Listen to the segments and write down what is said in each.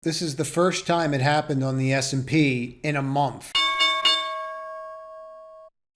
This is the first time it happened on the S&P in a month.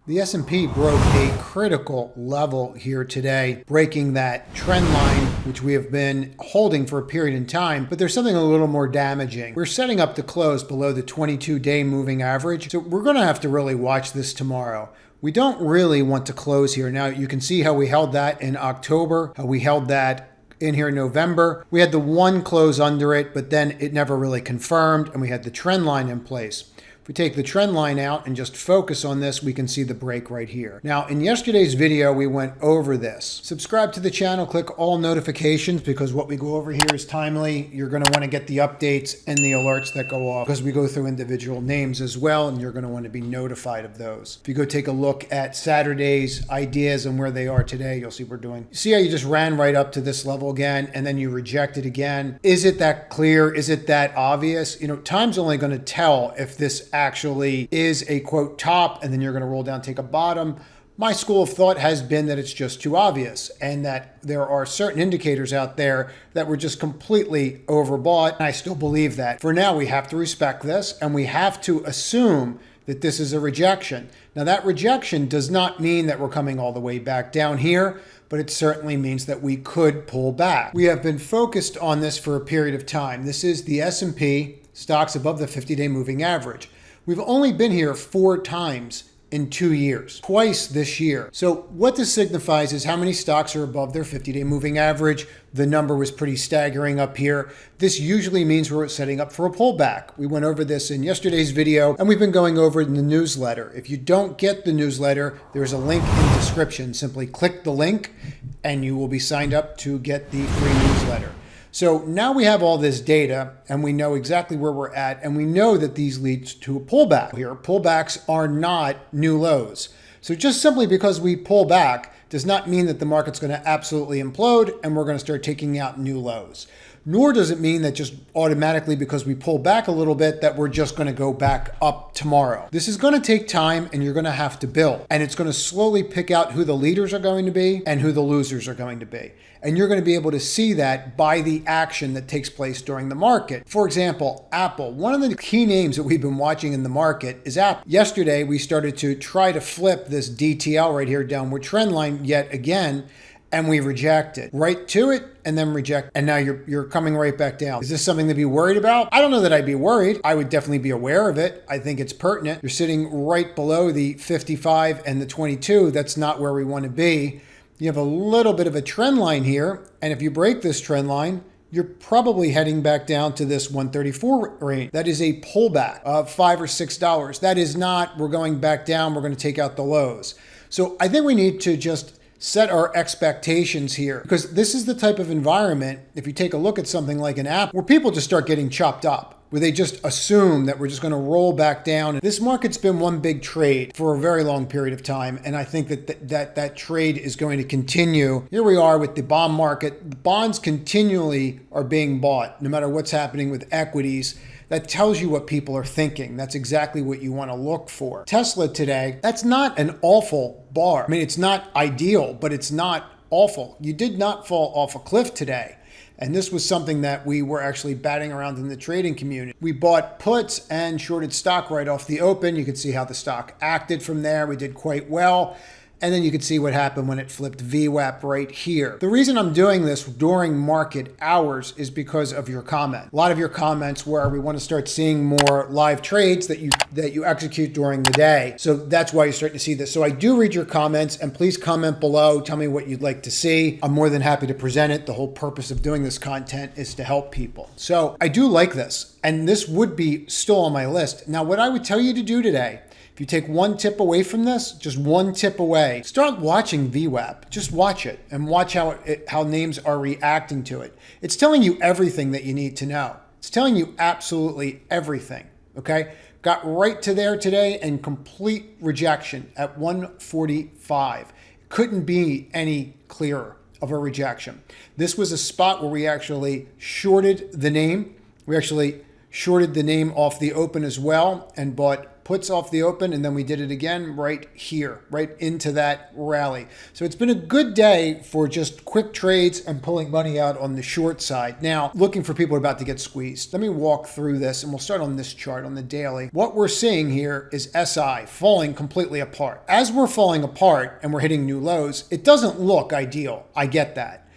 The S&P broke a critical level here today, breaking that trend line, which we have been holding for a period in time, but there's something a little more damaging. We're setting up to close below the 22-day moving average, so we're going to have to really watch this tomorrow. We don't really want to close here. Now, you can see how we held that in October, how we held that in here in November. We had the one close under it, but then it never really confirmed, and we had the trend line in place. If we take the trend line out and just focus on this, we can see the break right here. Now, in yesterday's video, we went over this. Subscribe to the channel, click all notifications, because what we go over here is timely. You're going to want to get the updates and the alerts that go off, because we go through individual names as well, and you're going to want to be notified of those. If you go take a look at Saturday's ideas and where they are today, you'll see what we're doing. See how you just ran right up to this level again, and then you reject it again. Is it that clear? Is it that obvious? You know, time's only going to tell if this actually is a quote top and then you're going to roll down, take a bottom. My school of thought has been that it's just too obvious and that there are certain indicators out there that were just completely overbought. And I still believe that. For now, we have to respect this and we have to assume that this is a rejection. Now, that rejection does not mean that we're coming all the way back down here, but it certainly means that we could pull back. We have been focused on this for a period of time. This is the S&P stocks above the 50-day moving average. We've only been here 4 times in 2 years, twice this year. So what this signifies is how many stocks are above their 50-day moving average. The number was pretty staggering up here. This usually means we're setting up for a pullback. We went over this in yesterday's video, and we've been going over it in the newsletter. If you don't get the newsletter, there's a link in the description. Simply click the link, and you will be signed up to get the free newsletter. So now we have all this data and we know exactly where we're at, and we know that these lead to a pullback. Here, pullbacks are not new lows. So just simply because we pull back does not mean that the market's going to absolutely implode and we're going to start taking out new lows. Nor does it mean that just automatically because we pull back a little bit that we're just going to go back up tomorrow. This is going to take time and you're going to have to build. And it's going to slowly pick out who the leaders are going to be and who the losers are going to be. And you're going to be able to see that by the action that takes place during the market. For example, Apple. One of the key names that we've been watching in the market is Apple. Yesterday, we started to try to flip this DTL right here downward trend line yet again, and we rejected. Right to it and then reject. And now you're coming right back down. Is this something to be worried about? I don't know that I'd be worried. I would definitely be aware of it. I think it's pertinent. You're sitting right below the 55 and the 22. That's not where we want to be. You have a little bit of a trend line here. And if you break this trend line, you're probably heading back down to this 134 range. That is a pullback of $5 or $6. That is not, we're going back down, we're going to take out the lows. So I think we need to just set our expectations here, because this is the type of environment, if you take a look at something like an app, where people just start getting chopped up, where they just assume that we're just going to roll back down. This market's been one big trade for a very long period of time, and I think that trade is going to continue. Here we are with the bond market. The bonds continually are being bought, no matter what's happening with equities. That tells you what people are thinking. That's exactly what you want to look for. Tesla today, that's not an awful bar. I mean, it's not ideal, but it's not awful. You did not fall off a cliff today. And this was something that we were actually batting around in the trading community. We bought puts and shorted stock right off the open. You could see how the stock acted from there. We did quite well. And then you could see what happened when it flipped VWAP right here. The reason I'm doing this during market hours is because of your comment. A lot of your comments where we want to start seeing more live trades that you execute during the day. So that's why you're starting to see this. So I do read your comments, and please comment below. Tell me what you'd like to see. I'm more than happy to present it. The whole purpose of doing this content is to help people. So I do like this, and this would be still on my list. Now, what I would tell you to do today, if you take one tip away from this, just one tip away, start watching VWAP. Just watch it and watch how names are reacting to it. It's telling you everything that you need to know. It's telling you absolutely everything, okay? Got right to there today and complete rejection at 145. Couldn't be any clearer of a rejection. This was a spot where we actually shorted the name. We actually shorted the name off the open as well and bought puts off the open, and then we did it again right here, right into that rally. So it's been a good day for just quick trades and pulling money out on the short side. Now, looking for people who are about to get squeezed. Let me walk through this, and we'll start on this chart on the daily. What we're seeing here is SI falling completely apart. As we're falling apart and we're hitting new lows, it doesn't look ideal. I get that.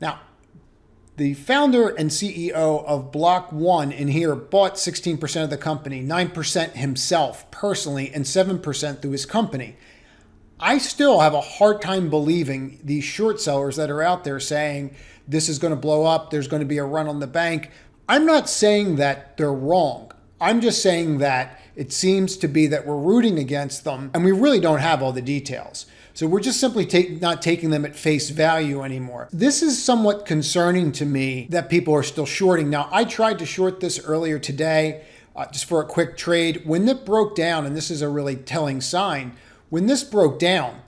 Now, the founder and CEO of Block One in here bought 16% of the company, 9% himself personally, and 7% through his company. I still have a hard time believing these short sellers that are out there saying this is going to blow up, there's going to be a run on the bank. I'm not saying that they're wrong. I'm just saying that it seems to be that we're rooting against them and we really don't have all the details. So we're just simply not taking them at face value anymore. This is somewhat concerning to me that people are still shorting. Now, I tried to short this earlier today just for a quick trade. When it broke down, and this is a really telling sign, when this broke down,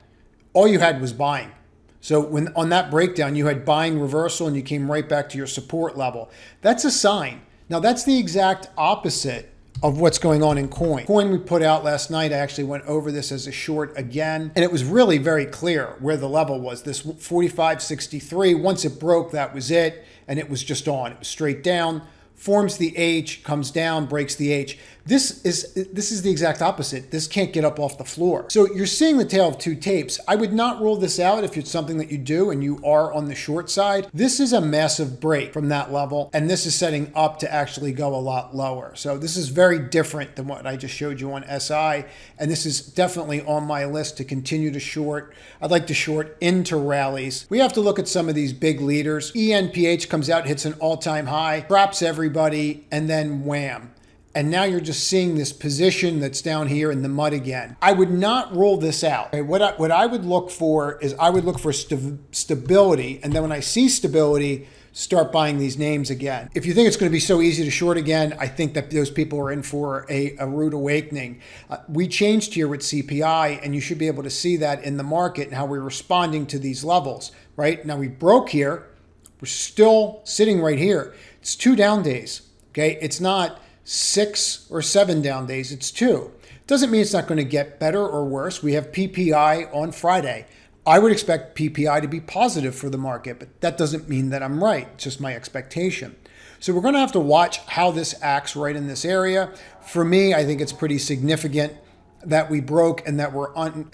all you had was buying. So when on that breakdown, you had buying reversal and you came right back to your support level. That's a sign. Now, that's the exact opposite of what's going on in coin. Coin we put out last night, I actually went over this as a short again, and it was really very clear where the level was. This 45.63, once it broke, that was it, and it was just on. It was straight down, forms the H, comes down, breaks the H. This is the exact opposite. This can't get up off the floor. So you're seeing the tale of two tapes. I would not rule this out if it's something that you do and you are on the short side. This is a massive break from that level, and this is setting up to actually go a lot lower. So this is very different than what I just showed you on SI, and this is definitely on my list to continue to short. I'd like to short into rallies. We have to look at some of these big leaders. ENPH comes out, hits an all-time high, traps everybody, and then wham. And now you're just seeing this position that's down here in the mud again. I would not rule this out. Okay, what I would look for is I would look for stability. And then when I see stability, start buying these names again. If you think it's going to be so easy to short again, I think that those people are in for a rude awakening. We changed here with CPI, and you should be able to see that in the market and how we're responding to these levels, right? Now we broke here. We're still sitting right here. It's 2 down days, okay? It's not 6 or 7 down days, it's 2. Doesn't mean it's not going to get better or worse. We have PPI on Friday. I would expect PPI to be positive for the market, but that doesn't mean that I'm right. It's just my expectation. So we're going to have to watch how this acts right in this area. For me, I think it's pretty significant that we broke and that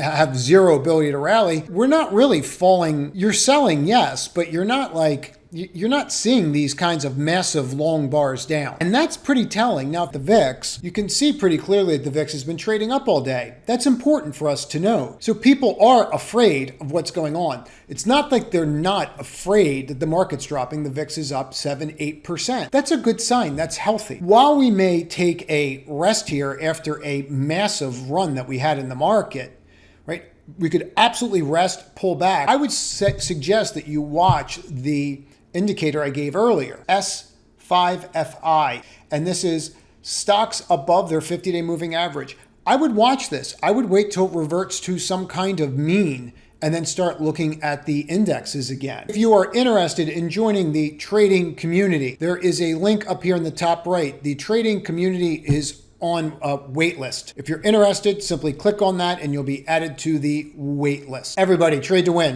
have zero ability to rally. We're not really falling. You're selling, yes, but you're not seeing these kinds of massive long bars down. And that's pretty telling. Now, the VIX, you can see pretty clearly that the VIX has been trading up all day. That's important for us to know. So people are afraid of what's going on. It's not like they're not afraid that the market's dropping. The VIX is up 7-8%. That's a good sign. That's healthy. While we may take a rest here after a massive run that we had in the market, right? We could absolutely rest, pull back. I would suggest that you watch the indicator I gave earlier, SP500, and this is stocks above their 50-day moving average. I would watch this. I would wait till it reverts to some kind of mean and then start looking at the indexes again. If you are interested in joining the trading community, there is a link up here in the top right. The trading community is on a wait list. If you're interested, simply click on that and you'll be added to the wait list. Everybody, trade to win.